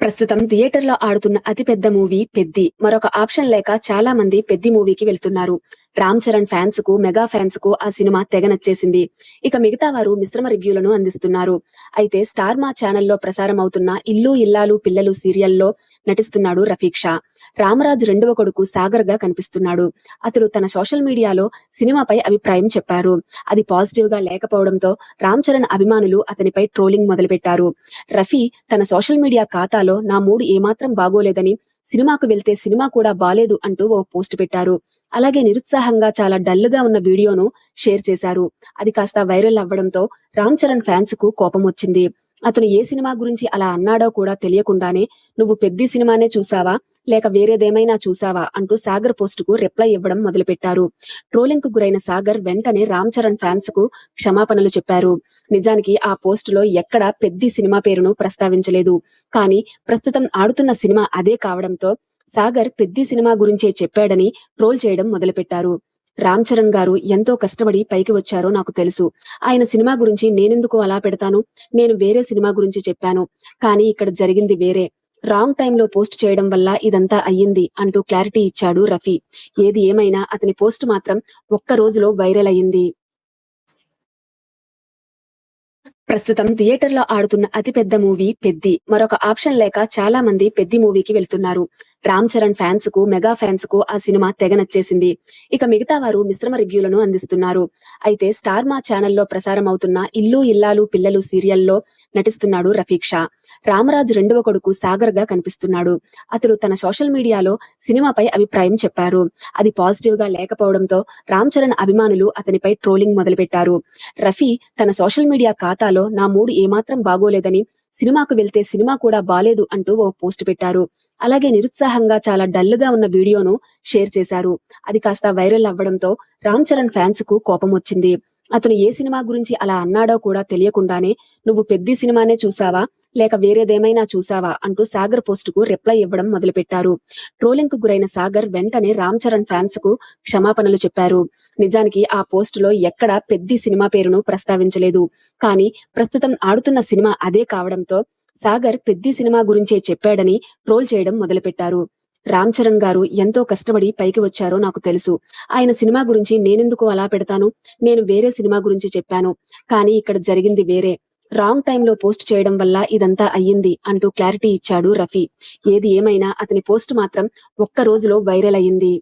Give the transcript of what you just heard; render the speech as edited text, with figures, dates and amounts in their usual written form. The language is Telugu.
ప్రస్తుతం థియేటర్లో ఆడుతున్న అతిపెద్ద మూవీ పెద్ది. మరొక ఆప్షన్ లేక చాలా మంది పెద్ది మూవీకి వెళ్తున్నారు. రామ్ చరణ్ ఫ్యాన్స్ కు, మెగా ఫ్యాన్స్ కు ఆ సినిమా తెగ నచ్చేసింది. ఇక మిగతా వారు మిశ్రమ రివ్యూలను అందిస్తున్నారు. అయితే స్టార్ మా ఛానల్లో ప్రసారం అవుతున్న ఇల్లు ఇల్లాలు పిల్లలు సీరియల్లో నటిస్తున్నాడు రఫీక్ షా. రామరాజు రెండవ కొడుకు సాగర్ గా కనిపిస్తున్నాడు. అతడు తన సోషల్ మీడియాలో సినిమాపై అభిప్రాయం చెప్పారు. అది పాజిటివ్ గా లేకపోవడంతో రామ్ చరణ్ అభిమానులు అతనిపై ట్రోలింగ్ మొదలుపెట్టారు. రఫీ తన సోషల్ మీడియా ఖాతాలో నా మూడు ఏమాత్రం బాగోలేదని, సినిమాకు వెళ్తే సినిమా కూడా బాలేదు అంటూ ఓ పోస్ట్ పెట్టారు. అలాగే నిరుత్సాహంగా చాలా డల్లుగా ఉన్న వీడియోను షేర్ చేశారు. అది కాస్త వైరల్ అవ్వడంతో రామ్ చరణ్ ఫ్యాన్స్ కు కోపం వచ్చింది. అతను ఏ సినిమా గురించి అలా అన్నాడో కూడా తెలియకుండానే నువ్వు పెద్ది సినిమానే చూసావా లేక వేరేదేమైనా చూసావా అంటూ సాగర్ పోస్ట్ కు రిప్లై ఇవ్వడం మొదలుపెట్టారు. ట్రోలింగ్ కు గురైన సాగర్ వెంటనే రామ్ చరణ్ ఫ్యాన్స్ కు క్షమాపణలు చెప్పారు. నిజానికి ఆ పోస్ట్ లో ఎక్కడా పెద్ది సినిమా పేరును ప్రస్తావించలేదు. కానీ ప్రస్తుతం ఆడుతున్న సినిమా అదే కావడంతో సాగర్ పెద్ది సినిమా గురించే చెప్పాడని ట్రోల్ చేయడం మొదలుపెట్టారు. రామ్ చరణ్ గారు ఎంతో కష్టపడి పైకి వచ్చారో నాకు తెలుసు. ఆయన సినిమా గురించి నేనెందుకు అలా పెడతాను? నేను వేరే సినిమా గురించి చెప్పాను. కానీ ఇక్కడ జరిగింది వేరే. రాంగ్ టైంలో పోస్ట్ చేయడం వల్ల ఇదంతా అయ్యింది అంటూ క్లారిటీ ఇచ్చాడు రఫీ. ఏది ఏమైనా అతని పోస్ట్ మాత్రం ఒక్క రోజులో వైరల్ అయ్యింది. ప్రస్తుతం థియేటర్లో ఆడుతున్న అతిపెద్ద మూవీ పెద్ది. మరొక ఆప్షన్ లేక చాలా మంది పెద్ది మూవీకి వెళ్తున్నారు. రామ్ చరణ్ ఫ్యాన్స్ కు, మెగా ఫ్యాన్స్ కు ఆ సినిమా తెగ నచ్చేసింది. ఇక మిగతా వారు మిశ్రమ రివ్యూలను అందిస్తున్నారు. అయితే స్టార్ మా ఛానల్లో ప్రసారం అవుతున్న ఇల్లు ఇల్లాలు పిల్లలు సీరియల్లో నటిస్తున్నాడు రఫీక్ షా. రామరాజు రెండవ కొడుకు సాగర్ గా కనిపిస్తున్నాడు. అతడు తన సోషల్ మీడియాలో సినిమాపై అభిప్రాయం చెప్పారు. అది పాజిటివ్ గా లేకపోవడంతో రామ్ చరణ్ అభిమానులు అతనిపై ట్రోలింగ్ మొదలుపెట్టారు. రఫీ తన సోషల్ మీడియా ఖాతాలో నా మూడు ఏమాత్రం బాగోలేదని, సినిమాకు వెళ్తే సినిమా కూడా బాలేదు అంటూ ఓ పోస్ట్ పెట్టారు. అలాగే నిరుత్సాహంగా చాలా డల్లుగా ఉన్న వీడియోను షేర్ చేశారు. అది కాస్త వైరల్ అవ్వడంతో రామ్ చరణ్ ఫ్యాన్స్ కు కోపం వచ్చింది. అతను ఏ సినిమా గురించి అలా అన్నాడో కూడా తెలియకుండానే నువ్వు పెద్ది సినిమానే చూసావా లేక వేరేదేమైనా చూసావా అంటూ సాగర్ పోస్ట్ కు రిప్లై ఇవ్వడం మొదలుపెట్టారు. ట్రోలింగ్ కు గురైన సాగర్ వెంటనే రామ్ చరణ్ ఫ్యాన్స్ కు క్షమాపణలు చెప్పారు. నిజానికి ఆ పోస్ట్ లో ఎక్కడా పెద్ది సినిమా పేరును ప్రస్తావించలేదు. కానీ ప్రస్తుతం ఆడుతున్న సినిమా అదే కావడంతో సాగర్ పెద్ది సినిమా గురించే చెప్పాడని ట్రోల్ చేయడం మొదలుపెట్టారు. రామ్ చరణ్ గారు ఎంతో కష్టపడి పైకి వచ్చారో నాకు తెలుసు. ఆయన సినిమా గురించి నేనెందుకు అలా పెడతాను? నేను వేరే సినిమా గురించి చెప్పాను. కానీ ఇక్కడ జరిగింది వేరే. రాంగ్ టైంలో పోస్ట్ చేయడం వల్ల ఇదంతా అయ్యింది అంటూ క్లారిటీ ఇచ్చాడు రఫీ. ఏది ఏమైనా అతని పోస్ట్ మాత్రం ఒక్క రోజులో వైరల్ అయ్యింది.